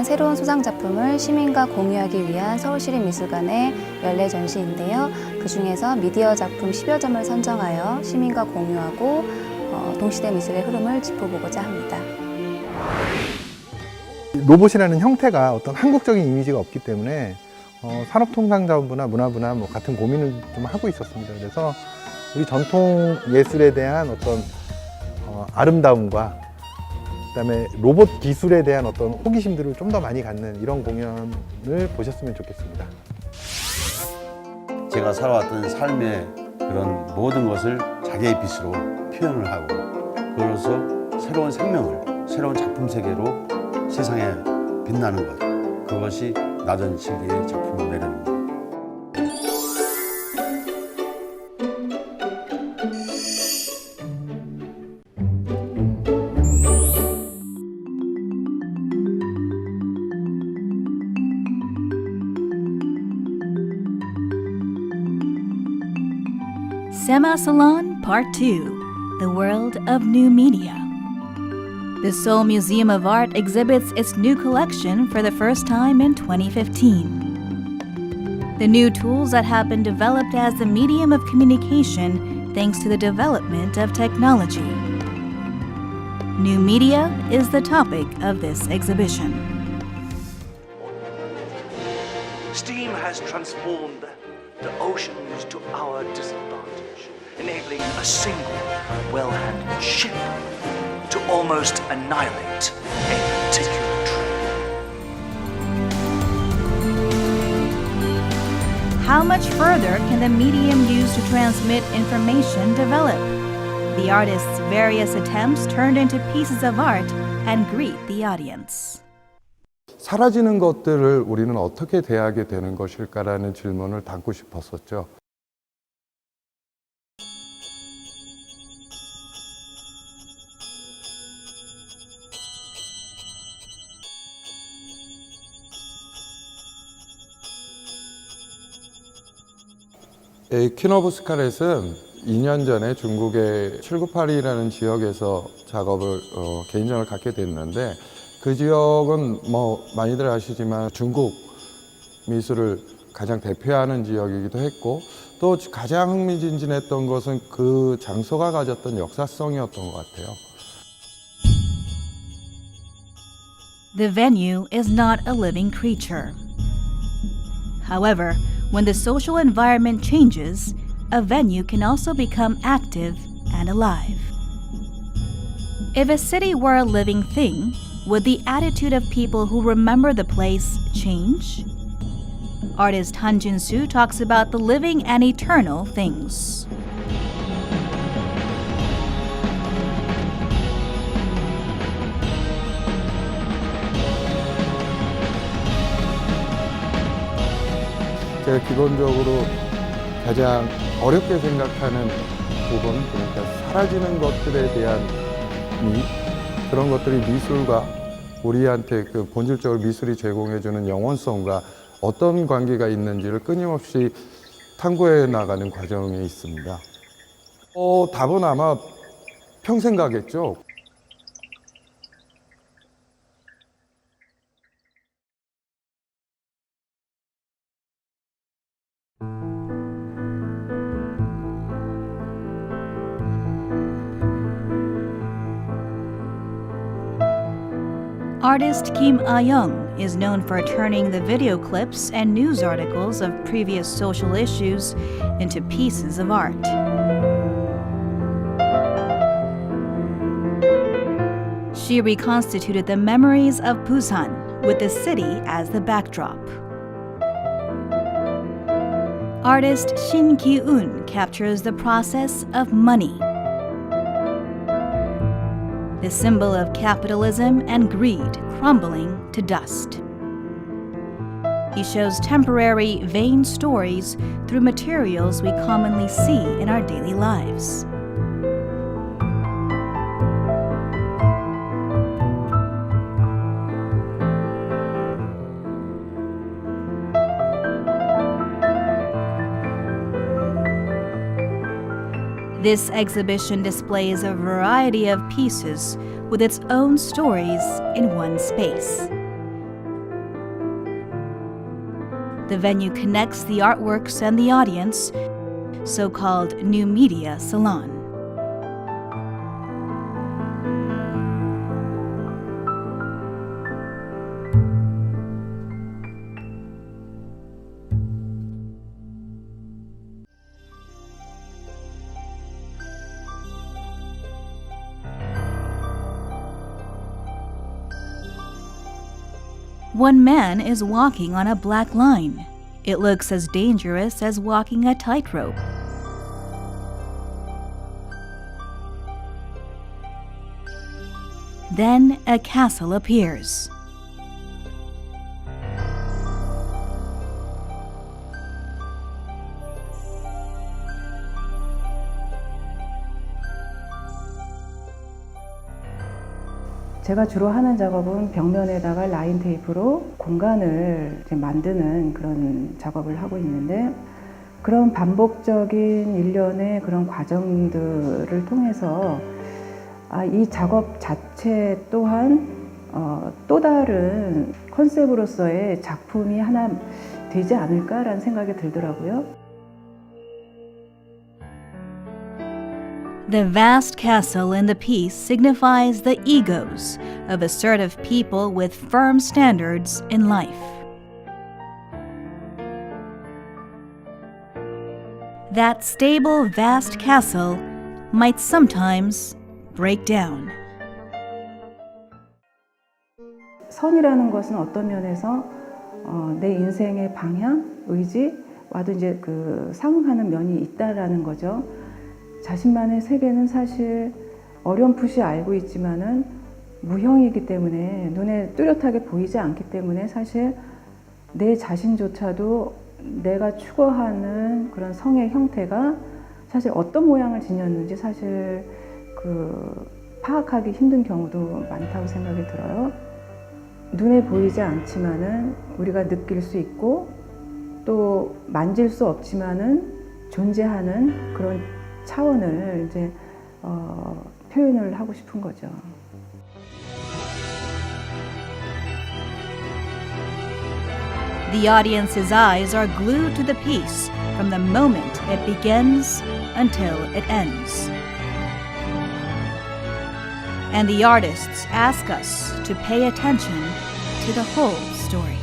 제작한 새로운 소장 작품을 시민과 공유하기 위한 서울시립미술관의 연례 전시인데요. 그중에서 미디어 작품 10여 점을 선정하여 시민과 공유하고 동시대 미술의 흐름을 짚어보고자 합니다. 로봇이라는 형태가 어떤 한국적인 이미지가 없기 때문에 산업통상자원부나 문화부나 같은 고민을 좀 하고 있었습니다. 그래서 우리 전통 예술에 대한 어떤 아름다움과 그다음에 로봇 기술에 대한 어떤 호기심들을 좀 더 많이 갖는 이런 공연을 보셨으면 좋겠습니다. 제가 살아왔던 삶의 그런 모든 것을 자기의 빛으로 표현을 하고, 그래서 새로운 생명을, 새로운 작품 세계로 세상에 빛나는 것, 그것이 나전칠기의 작품 매력입니다. Sema Salon Part 2, The World of New Media. The Seoul Museum of Art exhibits its new collection for the first time in 2015. The new tools that have been developed as the medium of communication thanks to the development of technology. New media is the topic of this exhibition. Steam has transformed the oceans to our disadvantage, enabling a single, well-handled ship to almost annihilate a particular tree. How much further can the medium used to transmit information develop? The artist's various attempts turned into pieces of art and greet the audience. 사라지는 것들을 우리는 어떻게 대하게 되는 것일까라는 질문을 담고 싶었었죠. 에퀴노브 스카렛은 2년 전에 중국의 798이라는 지역에서 작업을 개인전을 갖게 됐는데, 그 지역은 많이들 아시지만 중국 미술을 가장 대표하는 지역이기도 했고, 또 가장 흥미진진했던 것은 그 장소가 가졌던 역사성이었던 것 같아요. The venue is not a living creature. However, when the social environment changes, a venue can also become active and alive. If a city were a living thing, would the attitude of people who remember the place change? Artist Han Jin-soo talks about the living and eternal things. 제가 기본적으로 가장 어렵게 생각하는 부분, 그러니까 사라지는 것들에 대한 그런 것들이 미술과 우리한테 그 본질적으로 미술이 제공해주는 영원성과 어떤 관계가 있는지를 끊임없이 탐구해 나가는 과정에 있습니다. 답은 아마 평생 가겠죠. Artist Kim Ah-young is known for turning the video clips and news articles of previous social issues into pieces of art. She reconstituted the memories of Busan with the city as the backdrop. Artist Shin Ki-eun captures the process of money, the symbol of capitalism and greed crumbling to dust. He shows temporary, vain stories through materials we commonly see in our daily lives. This exhibition displays a variety of pieces with its own stories in one space. The venue connects the artworks and the audience, so-called New Media Salon. One man is walking on a black line. It looks as dangerous as walking a tightrope. Then a castle appears. 제가 주로 하는 작업은 벽면에다가 라인 테이프로 공간을 이제 만드는 그런 작업을 하고 있는데, 그런 반복적인 일련의 그런 과정들을 통해서 이 작업 자체 또한 또 다른 컨셉으로서의 작품이 하나 되지 않을까라는 생각이 들더라고요. The vast castle in the piece signifies the egos of assertive people with firm standards in life. That stable, vast castle might sometimes break down. 선이라는 것은 어떤 면에서 내 인생의 방향, 의지와도 이제 상응하는 면이 있다라는 거죠. 자신만의 세계는 사실 어렴풋이 알고 있지만은 무형이기 때문에 눈에 뚜렷하게 보이지 않기 때문에 사실 내 자신조차도 내가 추구하는 그런 성의 형태가 사실 어떤 모양을 지녔는지 사실 파악하기 힘든 경우도 많다고 생각이 들어요. 눈에 보이지 않지만은 우리가 느낄 수 있고 또 만질 수 없지만은 존재하는 그런 차원을 이제 표현을 하고 싶은 거죠. The audience's eyes are glued to the piece from the moment it begins until it ends. And the artists ask us to pay attention to the whole story.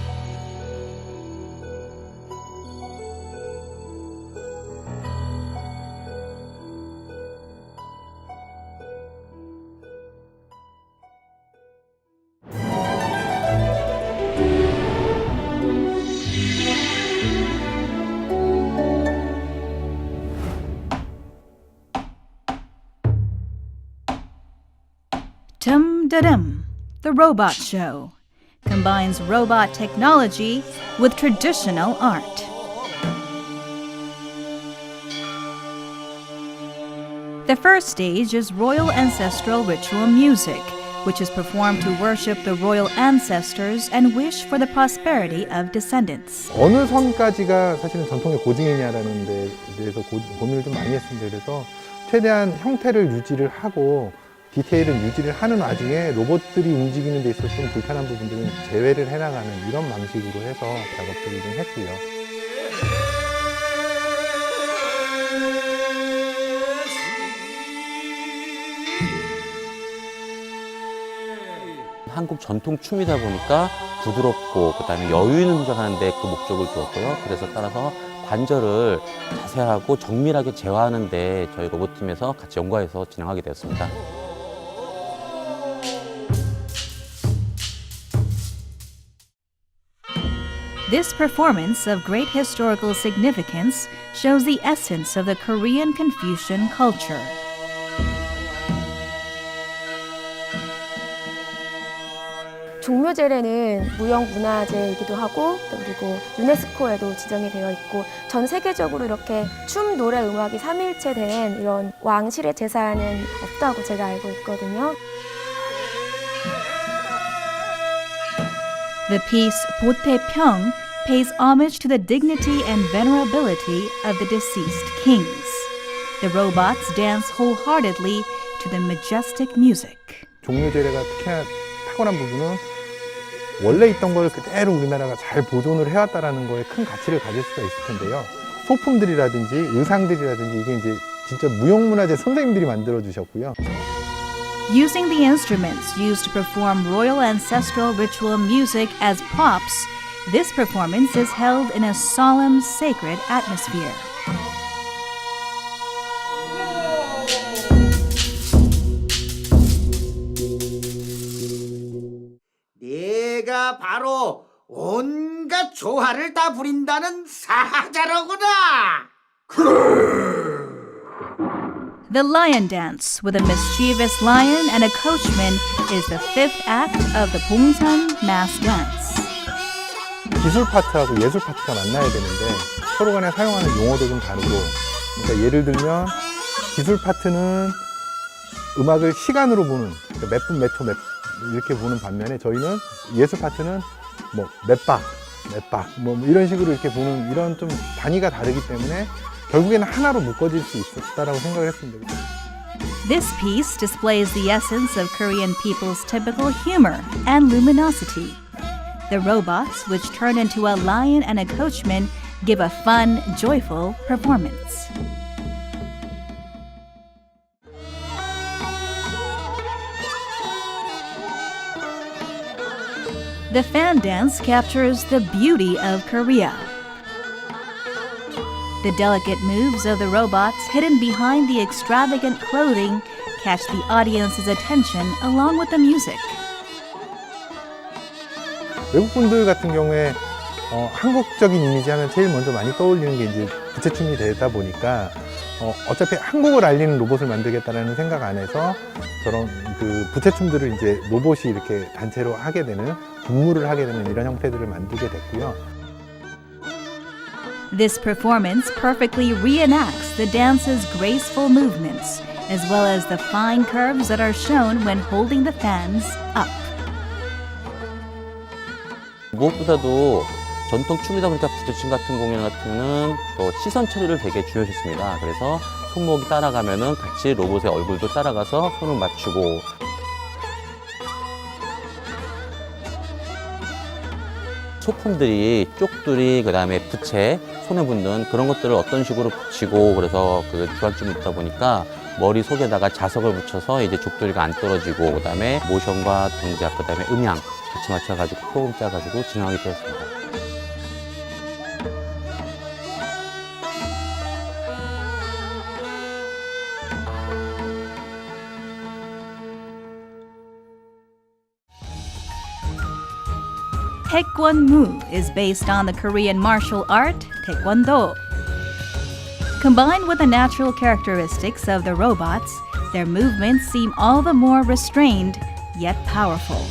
Dum-da-dum, the Robot Show, combines robot technology with traditional art. The first stage is royal ancestral ritual music, which is performed to worship the royal ancestors and wish for the prosperity of descendants. 어느 선까지가 사실은 전통의 고증이냐라는 데 대해서 고민을 좀 많이 했습니다. 그래서 최대한 형태를 유지를 하고 디테일을 유지를 하는 와중에 로봇들이 움직이는 데 있어서 좀 불편한 부분들은 제외를 해나가는 이런 방식으로 해서 작업들을 좀 했고요. 한국 전통 춤이다 보니까 부드럽고 그다음에 여유 있는 동작하는 데 그 목적을 두었고요. 그래서 따라서 관절을 자세하고 정밀하게 제어하는 데 저희 로봇팀에서 같이 연구해서 진행하게 되었습니다. This performance of great historical significance shows the essence of the Korean Confucian culture. 종묘제례는 무형문화재이기도 하고 또 그리고 유네스코에도 지정이 되어 있고 전 세계적으로 이렇게 춤, 노래, 음악이 삼위일체된 이런 왕실의 제사는 없다고 제가 알고 있거든요. The piece 보태평 pays homage to the dignity and venerability of the deceased kings. The robots dance wholeheartedly to the majestic music. 종묘제례가 특히나 탁월한 부분은 원래 있던 걸 그대로 우리나라가 잘 보존을 해왔다라는 거에 큰 가치를 가질 수가 있을 텐데요. 소품들이라든지 의상들이라든지 이게 이제 진짜 무형문화재 선생님들이 만들어 주셨고요. Using the instruments used to perform royal ancestral ritual music as props, this performance is held in a solemn, sacred atmosphere. 내가 바로 온갖 조화를 다 부린다는 사자로구나. The Lion Dance with a mischievous lion and a coachman is the fifth act of the Bongsan Mass Dance. 기술 파트하고 예술 파트가 만나야 되는데 서로 간에 사용하는 용어도 좀 다르고, 그러니까 예를 들면 기술 파트는 음악을 시간으로 보는, 그러니까 몇 분, 몇 초, 이렇게 보는 반면에 저희는 예술 파트는 뭐 몇 박, 뭐 이런 식으로 이렇게 보는, 이런 좀 단위가 다르기 때문에 결국에는 하나로 묶어질 수 있었다라고 생각을 했습니다. This piece displays the essence of Korean people's typical humor and luminosity. The robots, which turn into a lion and a coachman, give a fun, joyful performance. The fan dance captures the beauty of Korea. The delicate moves of the robots hidden behind the extravagant clothing catch the audience's attention along with the music. 외국 분들 같은 경우에 한국적인 이미지 하면 제일 먼저 많이 떠올리는 게 이제 부채춤이 되다 보니까 어차피 한국을 알리는 로봇을 만들겠다라는 생각 안에서 저런 그 부채춤들을 이제 로봇이 이렇게 단체로 하게 되는, 분무를 하게 되는 이런 형태들을 만들게 됐고요. This performance perfectly reenacts the dance's graceful movements, as well as the fine curves that are shown when holding the fans up. 무엇보다도 전통 춤이다 보니까 부채춤 같은 공연 같은 경우는 또 시선 처리를 되게 중요시했습니다. 그래서 손목이 따라가면은 같이 로봇의 얼굴도 따라가서 손을 맞추고, 소품들이 쪽두리, 그다음에 부채, 손에 붙는 그런 것들을 어떤 식으로 붙이고, 그래서 그 주안점이 있다 보니까 머리 속에다가 자석을 붙여서 이제 족두리가 안 떨어지고, 그다음에 모션과 동작, 그다음에 음향 같이 맞춰가지고 프로그램 짜가지고 진행하게 되었습니다. Taekwondo is based on the Korean martial art Taekwondo. Combined with the natural characteristics of the robots, their movements seem all the more restrained yet powerful.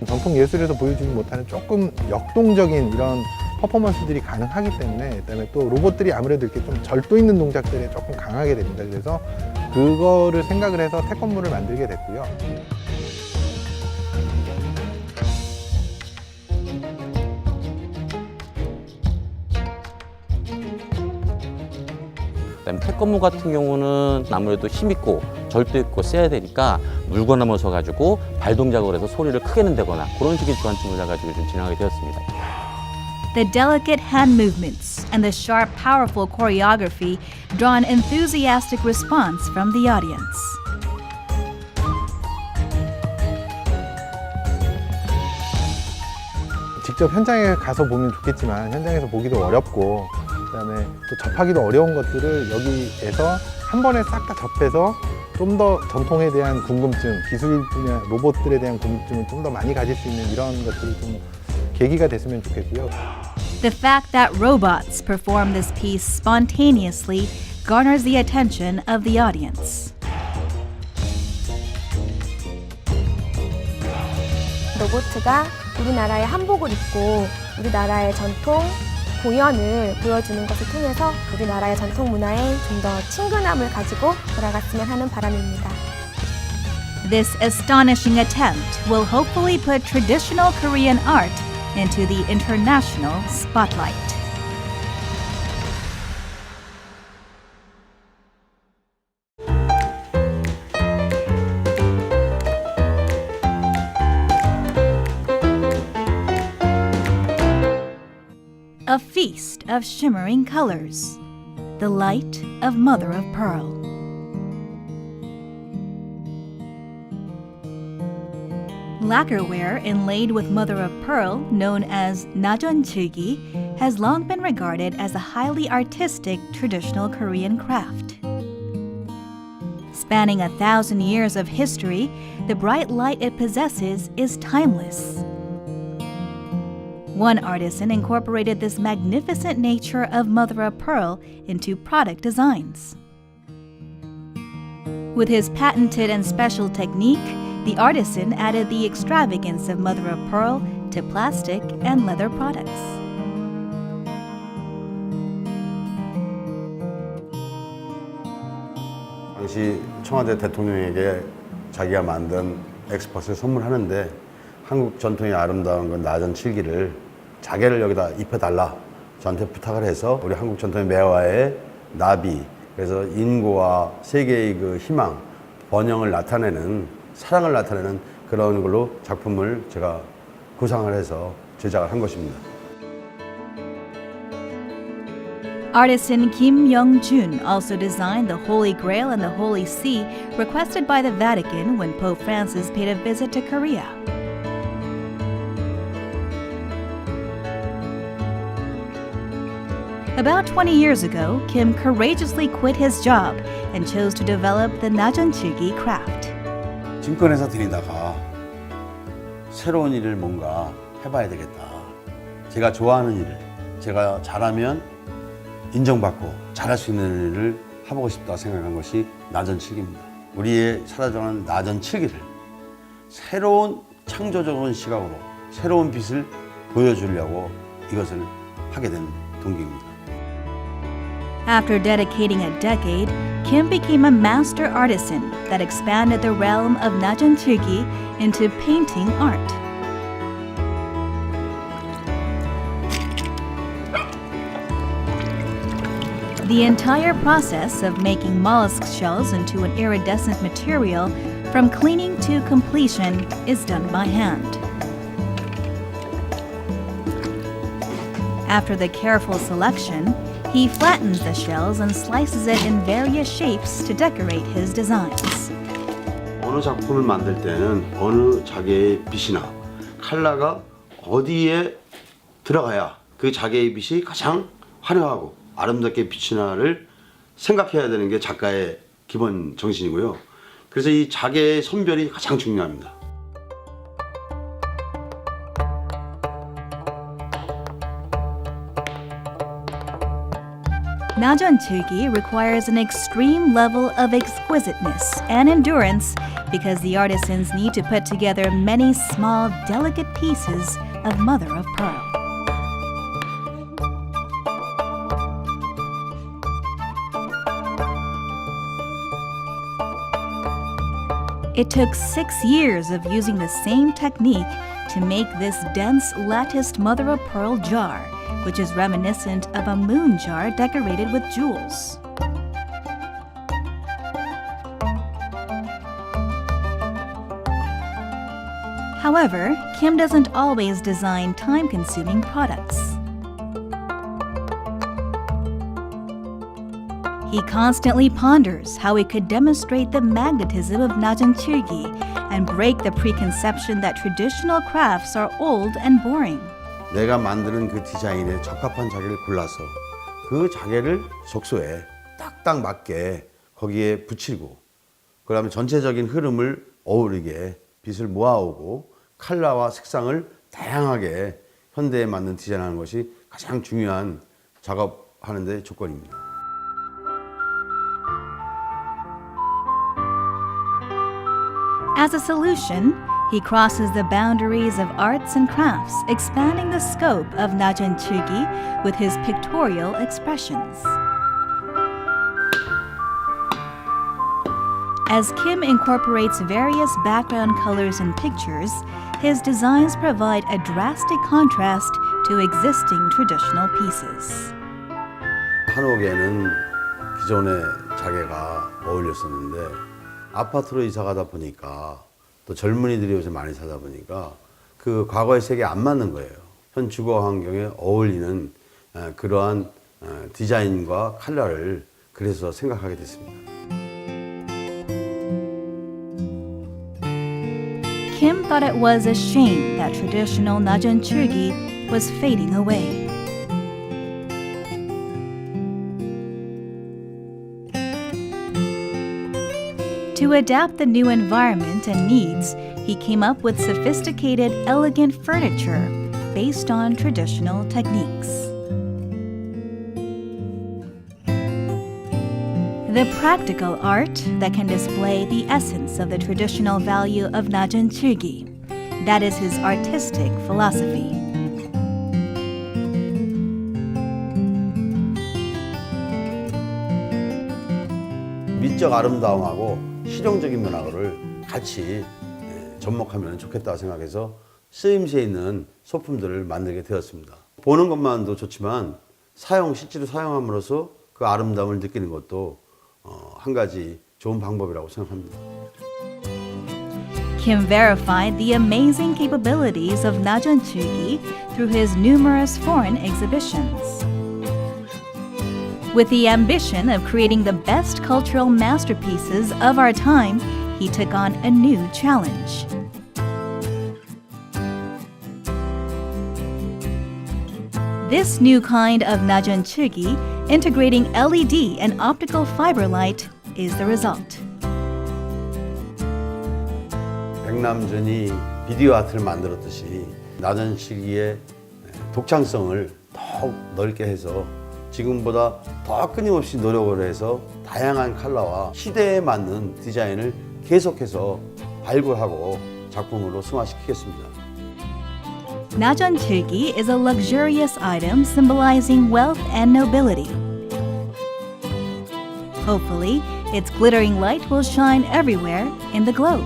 전통 예술에서 보여주지 못하는 조금 역동적인 이런 퍼포먼스들이 가능하기 때문에, 그다음에 또 로봇들이 아무래도 이렇게 좀 절도 있는 동작들에 조금 강하게 됩니다. 그래서 그거를 생각을 해서 태권무를 만들게 됐고요. 그다음에 태권무 같은 경우는 아무래도 힘있고 절도 있고 세야 되니까 물고 넘어서 가지고 발 동작으로 해서 소리를 크게 낸다거나 그런 식의 주안점을 가지고 좀 진행하게 되었습니다. The delicate hand movements and the sharp, powerful choreography draw an enthusiastic response from the audience. 직접 현장에 가서 보면 좋겠지만 현장에서 보기도 어렵고, 그다음에 또 접하기도 어려운 것들을 여기에서 한 번에 싹 다 접해서 좀 더 전통에 대한 궁금증, 기술 분야 로봇들에 대한 궁금증을 좀 더 많이 가질 수 있는 이런 것들이 좀 계기가 됐으면 좋겠고요. The fact that robots perform this piece spontaneously garners the attention of the audience. 로봇가 우리나라의 한복을 입고 우리나라의 전통 공연을 보여주는 것을 통해서 우리나라의 전통 문화에 좀 더 친근함을 가지고 돌아갔으면 하는 바람입니다. This astonishing attempt will hopefully put traditional Korean art into the international spotlight. a feast of shimmering colors, the light of mother of pearl. Lacquerware inlaid with mother of pearl, known as najeonchulgi, has long been regarded as a highly artistic traditional Korean craft. Spanning 1,000 years of history, the bright light it possesses is timeless. One artisan incorporated this magnificent nature of mother of pearl into product designs. With his patented and special technique, the artisan added the extravagance of mother of pearl to plastic and leather products. 당시 청와대 대통령에게 자기가 만든 엑스퍼스를 선물하는데 한국 전통의 아름다운 건 나전칠기를 자개를 여기다 입혀달라 저한테 부탁을 해서 우리 한국 전통의 매화의 나비, 그래서 인고와 세계의 그 희망, 번영을 나타내는, 사랑을 나타내는 그런 걸로 작품을 제가 구상을 해서 제작을 한 것입니다. Artisan Kim Young-jun also designed the Holy Grail and the Holy See requested by the Vatican when Pope Francis paid a visit to Korea. About 20 years ago, Kim courageously quit his job and chose to develop the najeonchulgi craft. 증권회사 다니다가 새로운 일을 뭔가 해봐야 되겠다. 제가 좋아하는 일을, 제가 잘하면 인정받고 잘할 수 있는 일을 해보고 싶다 생각한 것이 나전칠기입니다. 우리의 사라져가는 나전칠기를 새로운 창조적인 시각으로 새로운 빛을 보여주려고 이것을 하게 된 동기입니다. After dedicating a decade, Kim became a master artisan that expanded the realm of najeonchulgi into painting art. The entire process of making mollusk shells into an iridescent material, from cleaning to completion, is done by hand. After the careful selection, he flattens the shells and slices it in various shapes to decorate his designs. 어느 작품을 만들 때는 어느 자개의 빛이나 컬러가 어디에 들어가야 그 자개의 빛이 가장 화려하고 아름답게 빛이 나를 생각해야 되는 게 작가의 기본 정신이고요. 그래서 이 자개의 선별이 가장 중요합니다. Najeonchulgi requires an extreme level of exquisiteness and endurance because the artisans need to put together many small, delicate pieces of mother of pearl. It took 6 years of using the same technique to make this dense latticed mother of pearl jar, which is reminiscent of a moon jar decorated with jewels. However, Kim doesn't always design time-consuming products. He constantly ponders how he could demonstrate the magnetism of najeonchulgi and break the preconception that traditional crafts are old and boring. 내가 만드는 그 디자인에 적합한 자개를 골라서 그 자개를 적소에 딱딱 맞게 거기에 붙이고 그다음에 전체적인 흐름을 어우르게 빛을 모아오고 컬러와 색상을 다양하게 현대에 맞는 디자인하는 것이 가장 중요한 작업하는 데 조건입니다. As a solution, he crosses the boundaries of arts and crafts, expanding the scope of najeonchulgi with his pictorial expressions. As Kim incorporates various background colors and pictures, his designs provide a drastic contrast to existing traditional pieces. 한옥에는 기존의 자개가 어울렸었는데 아파트로 이사 가다 보니까 또 젊은이들이 요새 많이 사다 보니까 그 과거의 세계에 안 맞는 거예요. 현 주거 환경에 어울리는 그러한 디자인과 컬러를 그래서 생각하게 됐습니다. Kim thought it was a shame that traditional Najeonchulgi was fading away. To adapt the new environment and needs, he came up with sophisticated, elegant furniture based on traditional techniques. The practical art that can display the essence of the traditional value of Najeonchulgi. That is his artistic philosophy. 미적 아름다움하고 실용적인 문화를 같이 접목하면 좋겠다고 생각해서 쓰임새 있는 소품들을 만들게 되었습니다. 보는 것만도 좋지만 실제로 사용함으로써 그 아름다움을 느끼는 것도 한 가지 좋은 방법이라고 생각합니다. Kim verified the amazing capabilities of Najeonchulgi through his numerous foreign exhibitions. With the ambition of creating the best cultural masterpieces of our time, he took on a new challenge. This new kind of Najeonchulgi, integrating LED and optical fiber light, is the result. 백남준이 비디오 아트를 만들었듯이 나전칠기의 독창성을 더욱 넓게 해서 지금보다 더 끊임없이 노력을 해서 다양한 컬러와 시대에 맞는 디자인을 계속해서 발굴하고 작품으로 승화시키겠습니다. Najeonchulgi is a luxurious item symbolizing wealth and nobility. Hopefully, its glittering light will shine everywhere in the globe.